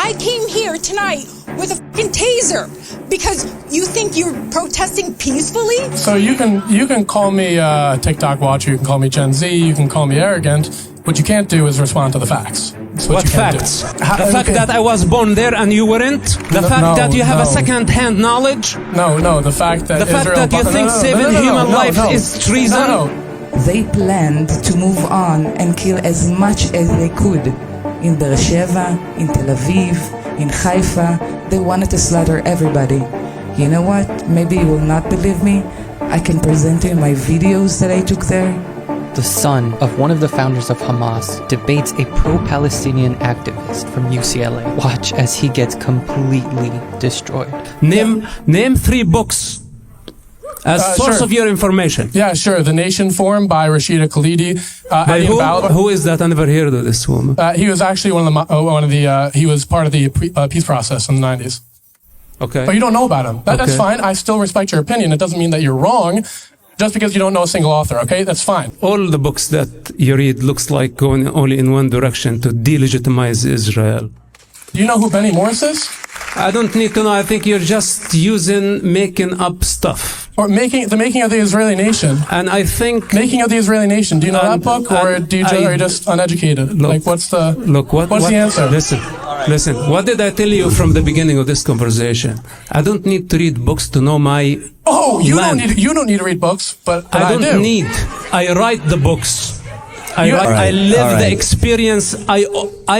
I came here tonight with a fucking taser because you think you're protesting peacefully? So you can call me TikTok watcher, you can call me Gen Z, you can call me arrogant. What you can't do is respond to the facts. What facts? The fact that I was born there and you weren't? The fact that you have a second-hand knowledge? No, the fact that the fact that you think saving human life is treason? They planned to move on and kill as much as they could. In Beersheba, in Tel Aviv, in Haifa, they wanted to slaughter everybody. You know what? Maybe you will not believe me. I can present you my videos that I took there. The son of one of the founders of Hamas debates a pro-Palestinian activist from UCLA. Watch as he gets completely destroyed. Name 3 books as source sure. of your information. Yeah, sure. The Nation Forum by Rashida Khalidi. Who is that? I never heard of this woman. He was actually he was part of the peace process in the 90s. Okay. But you don't know about him. That's fine. I still respect your opinion. It doesn't mean that you're wrong. Just because you don't know a single author, okay? That's fine. All the books that you read looks like going only in one direction, to delegitimize Israel. Do you know who Benny Morris is? I don't need to know. I think you're just making up stuff. Or the making of the Israeli nation. And I think... Making of the Israeli nation. Do you know that book? Or are you just uneducated? Look, what's the answer? Listen, what did I tell you from the beginning of this conversation? I don't need to read books to know my you land. You don't need to read books, but I do. don't need. I write the books. I live the experience. I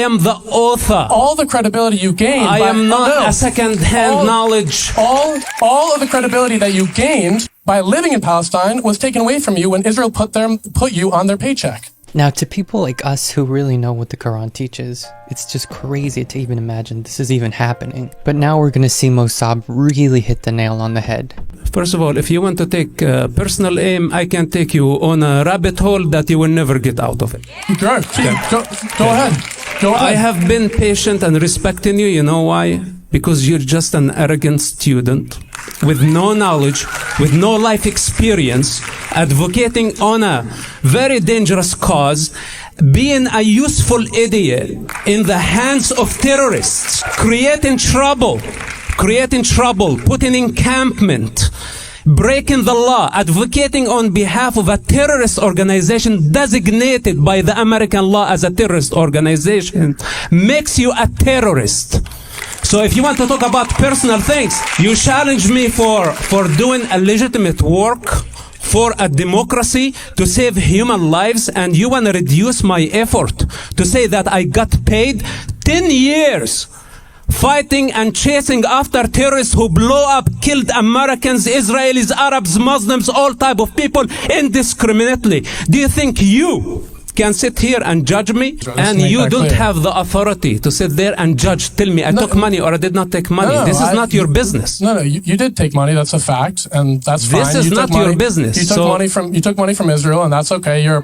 am the author. All the credibility you gained. I am not a second-hand knowledge. All of the credibility that you gained by living in Palestine was taken away from you when Israel put you on their paycheck. Now, to people like us who really know what the Quran teaches, it's just crazy to even imagine this is even happening. But now we're going to see Mosab really hit the nail on the head. First of all, if you want to take personal aim, I can take you on a rabbit hole that you will never get out of it. Sure. Go ahead. I have been patient and respecting you. You know why? Because you're just an arrogant student with no knowledge, with no life experience, advocating on a very dangerous cause, being a useful idiot in the hands of terrorists, creating trouble, putting encampment, breaking the law, advocating on behalf of a terrorist organization designated by the American law as a terrorist organization, makes you a terrorist. So if you want to talk about personal things, you challenge me for doing a legitimate work for a democracy to save human lives, and you want to reduce my effort to say that I got paid 10 years fighting and chasing after terrorists who blow up, killed Americans, Israelis, Arabs, Muslims, all type of people indiscriminately. Do you think you can sit here and judge me? And you don't have the authority to sit there and judge. Tell me I took money or I did not take money. This is not your business. No, you did take money. That's a fact, and that's fine. This is not your business. You took money from Israel, and that's okay. You're a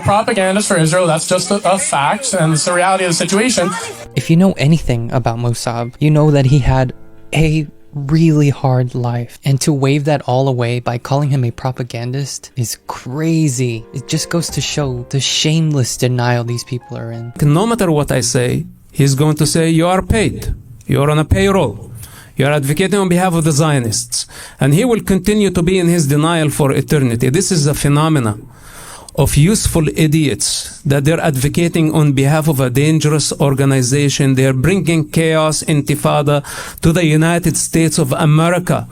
propagandist for Israel. That's just a fact, and it's the reality of the situation. If you know anything about Mosab, you know that he had a really hard life, and to wave that all away by calling him a propagandist is crazy. It just goes to show the shameless denial these people are in. No matter what I say, he's going to say you are paid, you're on a payroll, you're advocating on behalf of the Zionists, and he will continue to be in his denial for eternity. This is a phenomenon of useful idiots that they're advocating on behalf of a dangerous organization. They're bringing chaos, intifada to the United States of America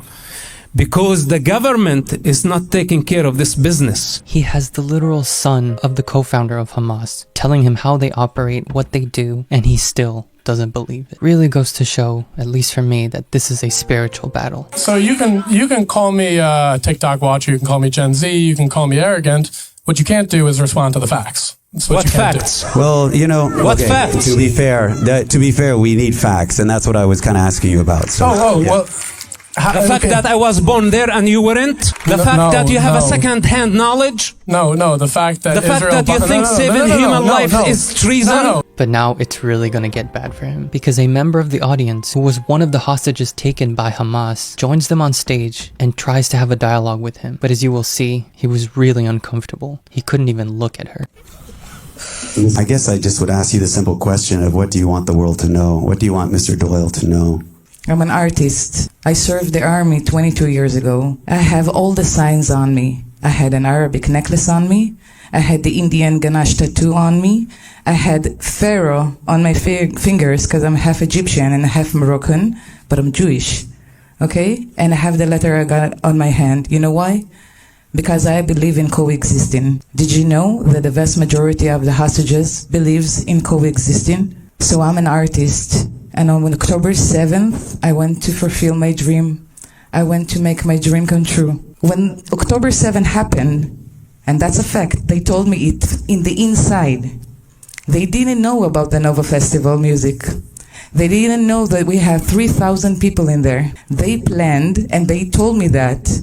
because the government is not taking care of this business. He has the literal son of the co-founder of Hamas telling him how they operate, what they do, and he still doesn't believe it. Really goes to show, at least for me, that this is a spiritual battle. So you can call me TikTok watcher, you can call me Gen Z, you can call me arrogant. What you can't do is respond to the facts. What facts? Well, what facts? To be fair, we need facts, and that's what I was kind of asking you about. So, well, the fact that I was born there and you weren't? The fact that you have a second-hand knowledge? No, the fact that you think saving human life is treason? But now it's really gonna get bad for him, because a member of the audience, who was one of the hostages taken by Hamas, joins them on stage and tries to have a dialogue with him. But as you will see, he was really uncomfortable. He couldn't even look at her. I guess I just would ask you the simple question of what do you want the world to know? What do you want Mr. Doyle to know? I'm an artist. I served the army 22 years ago. I have all the signs on me. I had an Arabic necklace on me. I had the Indian Ganesh tattoo on me. I had Pharaoh on my fingers because I'm half Egyptian and half Moroccan, but I'm Jewish. Okay? And I have the letter I got on my hand. You know why? Because I believe in coexisting. Did you know that the vast majority of the hostages believes in coexisting? So I'm an artist. And on October 7th, I went to fulfill my dream. I went to make my dream come true. When October 7th happened, and that's a fact, they told me it in the inside. They didn't know about the Nova Festival music. They didn't know that we have 3,000 people in there. They planned, and they told me that.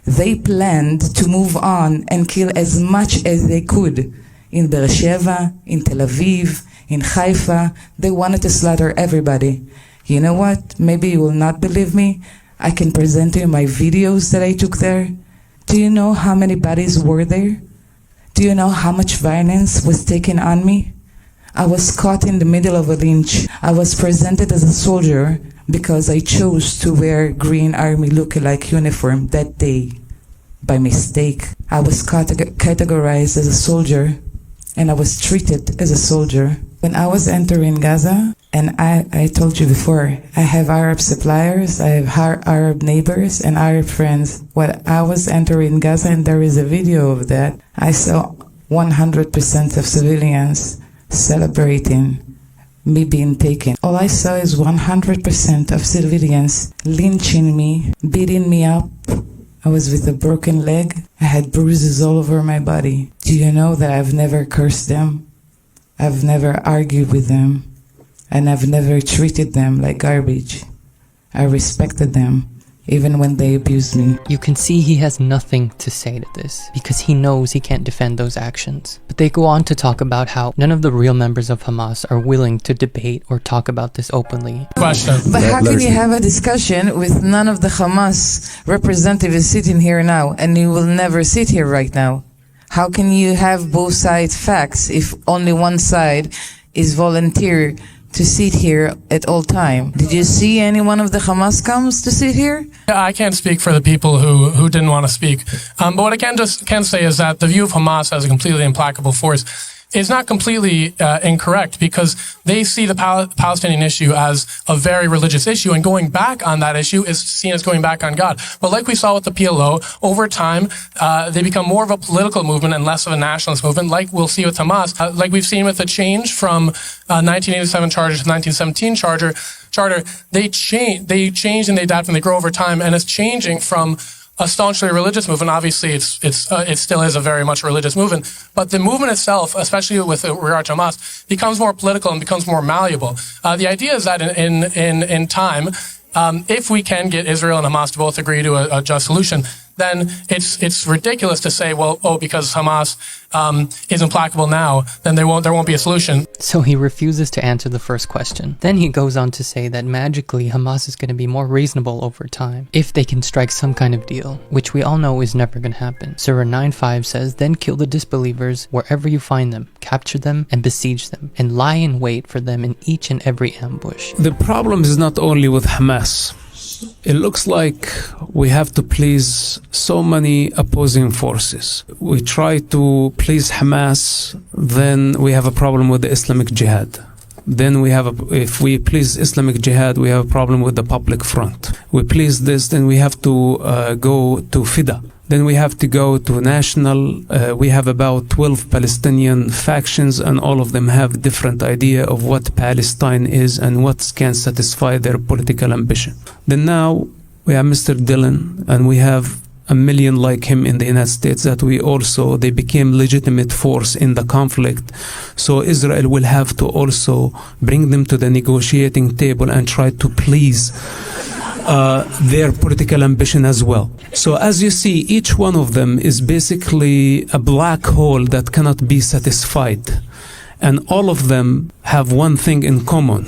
They planned to move on and kill as much as they could in Beersheba, in Tel Aviv, in Haifa. They wanted to slaughter everybody. You know what? Maybe you will not believe me. I can present to you my videos that I took there. Do you know how many bodies were there? Do you know how much violence was taken on me? I was caught in the middle of a lynch. I was presented as a soldier because I chose to wear green army look-alike uniform that day. By mistake, I was categorized as a soldier, and I was treated as a soldier. When I was entering Gaza, and I told you before, I have Arab suppliers, I have Arab neighbors and Arab friends. When I was entering Gaza, and there is a video of that, I saw 100% of civilians celebrating me being taken. All I saw is 100% of civilians lynching me, beating me up. I was with a broken leg. I had bruises all over my body. Do you know that I've never cursed them? I've never argued with them. And I've never treated them like garbage. I respected them, even when they abused me. You can see he has nothing to say to this, because he knows he can't defend those actions. But they go on to talk about how none of the real members of Hamas are willing to debate or talk about this openly. Question. But how can you have a discussion with none of the Hamas representatives sitting here now, and you will never sit here right now? How can you have both sides facts if only one side is volunteer to sit here at all time? Did you see any one of the Hamas comes to sit here? I can't speak for the people who didn't want to speak. But what I can say is that the view of Hamas as a completely implacable force is not completely incorrect, because they see the Palestinian issue as a very religious issue, and going back on that issue is seen as going back on God. But like we saw with the PLO, over time, they become more of a political movement and less of a nationalist movement, like we'll see with Hamas. Like we've seen with the change from 1987 charter to 1917 charter, they change and they adapt and they grow over time, and it's changing from a staunchly religious movement. Obviously, it still is a very much religious movement, but the movement itself, especially with regard to Hamas, becomes more political and becomes more malleable. The idea is that in time, if we can get Israel and Hamas to both agree to a just solution, then it's ridiculous to say, well, because Hamas is implacable now, then there won't be a solution. So he refuses to answer the first question. Then he goes on to say that magically Hamas is going to be more reasonable over time if they can strike some kind of deal, which we all know is never going to happen. Surah 9:5 says, "Then kill the disbelievers wherever you find them, capture them and besiege them, and lie in wait for them in each and every ambush." The problem is not only with Hamas. It looks like we have to please so many opposing forces. We try to please Hamas, then we have a problem with the Islamic Jihad. Then if we please Islamic Jihad, we have a problem with the public front. We please this, then we have to go to Fida. Then we have to go to national. We have about 12 Palestinian factions, and all of them have different idea of what Palestine is and what can satisfy their political ambition. Then now we have Mr. Dillon, and we have a million like him in the United States that they became legitimate force in the conflict. So Israel will have to also bring them to the negotiating table and try to please their political ambition as well. So as you see, each one of them is basically a black hole that cannot be satisfied. And all of them have one thing in common,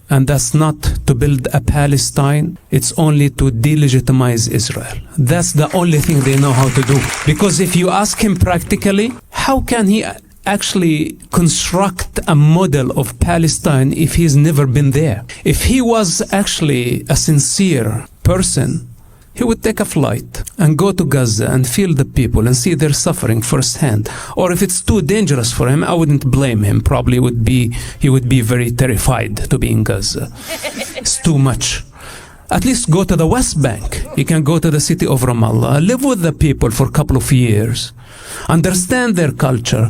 and that's not to build a Palestine, it's only to delegitimize Israel. That's the only thing they know how to do. Because if you ask him practically, how can he actually construct a model of Palestine if he's never been there. If he was actually a sincere person, he would take a flight and go to Gaza and feel the people and see their suffering firsthand. Or if it's too dangerous for him, I wouldn't blame him. Probably he would be very terrified to be in Gaza. It's too much. At least go to the West Bank. You can go to the city of Ramallah, live with the people for a couple of years, understand their culture.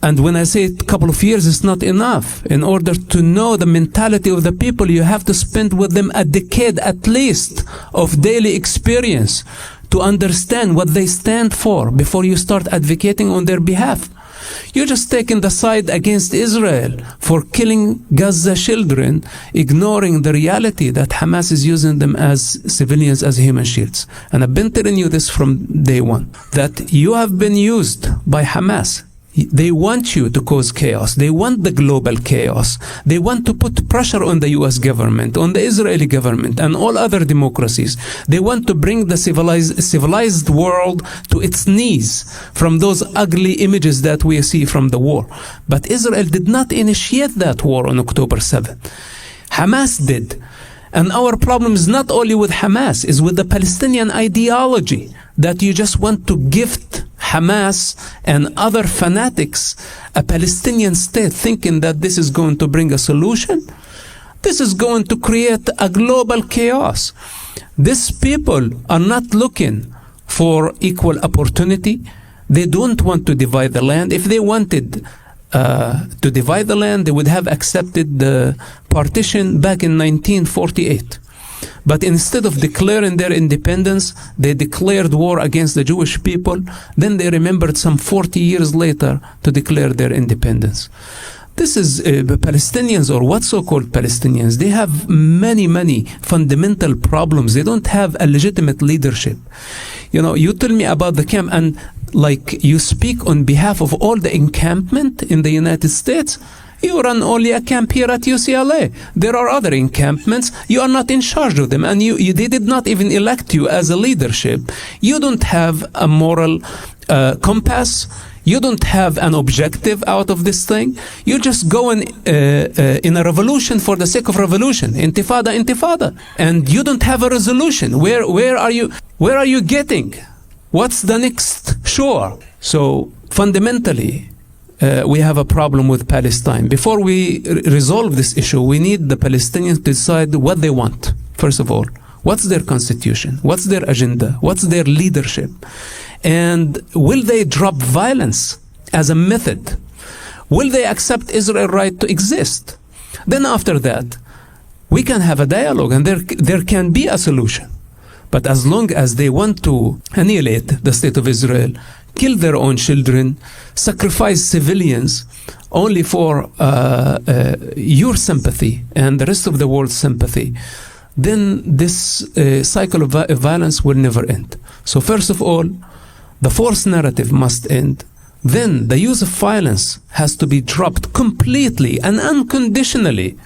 And when I say a couple of years, it's not enough. In order to know the mentality of the people, you have to spend with them a decade at least of daily experience to understand what they stand for before you start advocating on their behalf. You're just taking the side against Israel for killing Gaza children, ignoring the reality that Hamas is using them as civilians, as human shields. And I've been telling you this from day one, that you have been used by Hamas. They want you to cause chaos. They want the global chaos. They want to put pressure on the US government, on the Israeli government, and all other democracies. They want to bring the civilized world to its knees from those ugly images that we see from the war. But Israel did not initiate that war on October 7th. Hamas did. And our problem is not only with Hamas, is with the Palestinian ideology that you just want to gift Hamas and other fanatics a Palestinian state, thinking that this is going to bring a solution. This is going to create a global chaos. These people are not looking for equal opportunity. They don't want to divide the land. If they wanted to divide the land, they would have accepted the partition back in 1948. But instead of declaring their independence, they declared war against the Jewish people. Then they remembered some 40 years later to declare their independence. This is Palestinians, or what so-called Palestinians. They have many fundamental problems. They don't have a legitimate leadership. You know, you tell me about the camp, and like you speak on behalf of all the encampment in the United States. You run only a camp here at UCLA. There are other encampments. You are not in charge of them, and they did not even elect you as a leadership. You don't have a moral compass. You don't have an objective out of this thing. You're just going in a revolution for the sake of revolution, intifada, and you don't have a resolution. Where are you getting? What's the next shore? So fundamentally, we have a problem with Palestine. Before we resolve this issue, we need the Palestinians to decide what they want. First of all, what's their constitution? What's their agenda? What's their leadership? And will they drop violence as a method? Will they accept Israel's right to exist? Then after that, we can have a dialogue, and there can be a solution. But as long as they want to annihilate the state of Israel, kill their own children, sacrifice civilians only for your sympathy and the rest of the world's sympathy, then this cycle of violence will never end. So first of all, the force narrative must end. Then the use of violence has to be dropped completely and unconditionally,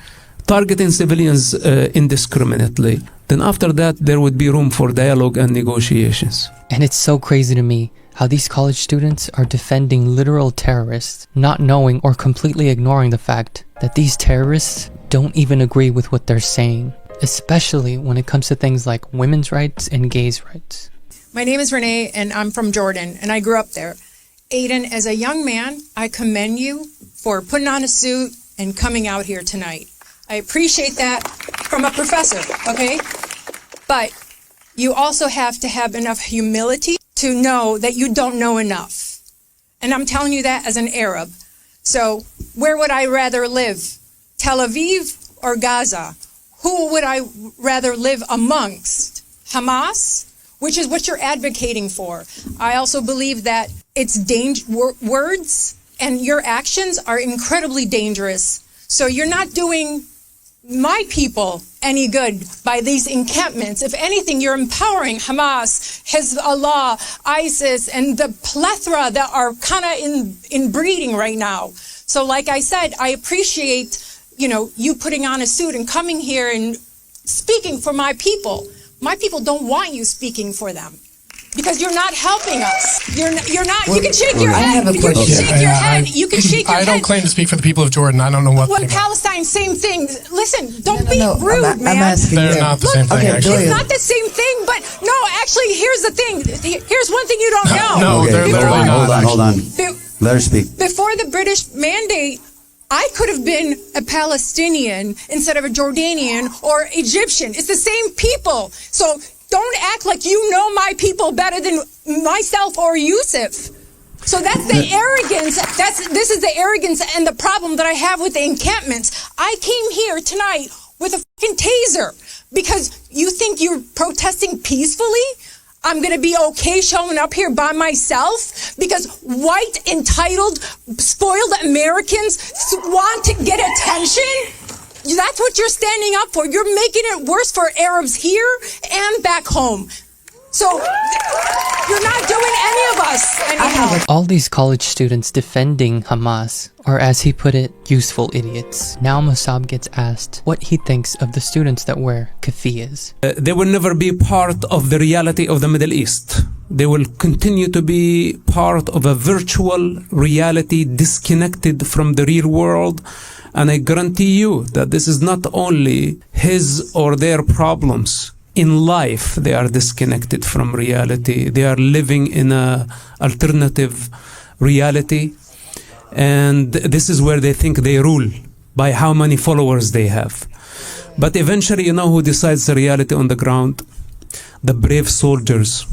targeting civilians indiscriminately. Then after that, there would be room for dialogue and negotiations. And it's so crazy to me how these college students are defending literal terrorists, not knowing or completely ignoring the fact that these terrorists don't even agree with what they're saying, especially when it comes to things like women's rights and gays' rights. My name is Renee, and I'm from Jordan, and I grew up there. Aidan, as a young man, I commend you for putting on a suit and coming out here tonight. I appreciate that from a professor, okay? But you also have to have enough humility to know that you don't know enough. And I'm telling you that as an Arab. So where would I rather live? Tel Aviv or Gaza? Who would I rather live amongst? Hamas, which is what you're advocating for. I also believe that it's words and your actions are incredibly dangerous. So you're not doing my people any good by these encampments. If anything, you're empowering Hamas, Hezbollah, ISIS, and the plethora that are kind of in breeding right now. So like I said, I appreciate, you putting on a suit and coming here and speaking for my people. My people don't want you speaking for them. because you're not helping us. You're not. You can shake your I head. have a You can question. shake your head. You can shake your I head. don't claim to speak for the people of Jordan. I don't know what. Well, they- Palestine, same thing. Listen, don't be No, rude, I'm man. asking They're you. not the Look, same thing. okay, actually. It's Doyle. not the same thing, but no, actually, here's the thing. Here's one thing you don't know. No, they're literally not. Hold on. Be- Let her speak. Before the British mandate, I could have been a Palestinian instead of a Jordanian or Egyptian. It's the same people. So don't act like you know my people better than myself or Yousef. So that's the arrogance. This is the arrogance and the problem that I have with the encampments. I came here tonight with a fucking taser because you think you're protesting peacefully? I'm going to be okay showing up here by myself because white, entitled, spoiled Americans want to get attention? That's what you're standing up for. You're making it worse for Arabs here and back home. So you're not doing any of us any help. All these college students defending Hamas are, as he put it, useful idiots. Now Mosab gets asked what he thinks of the students that wear keffiyehs. They will never be part of the reality of the Middle East. They will continue to be part of a virtual reality disconnected from the real world. And I guarantee you that this is not only his or their problems. In life, they are disconnected from reality. They are living in an alternative reality. And this is where they think they rule, by how many followers they have. But eventually, you know who decides the reality on the ground? The brave soldiers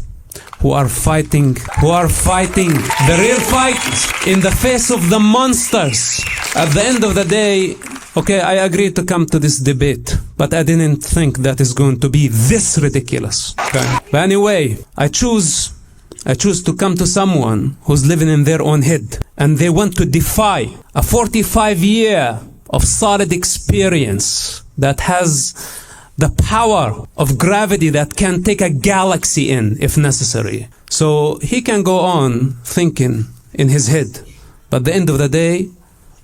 who are fighting the real fight in the face of the monsters. At the end of the day, okay, I agreed to come to this debate, but I didn't think that is going to be this ridiculous. Okay. But anyway, I choose to come to someone who's living in their own head, and they want to defy a 45-year of solid experience that has the power of gravity that can take a galaxy in if necessary. So he can go on thinking in his head, but at the end of the day,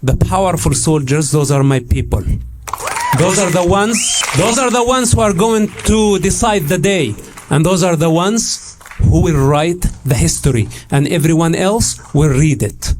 the powerful soldiers, those are my people. Those are the ones who are going to decide the day. And those are the ones who will write the history. And everyone else will read it.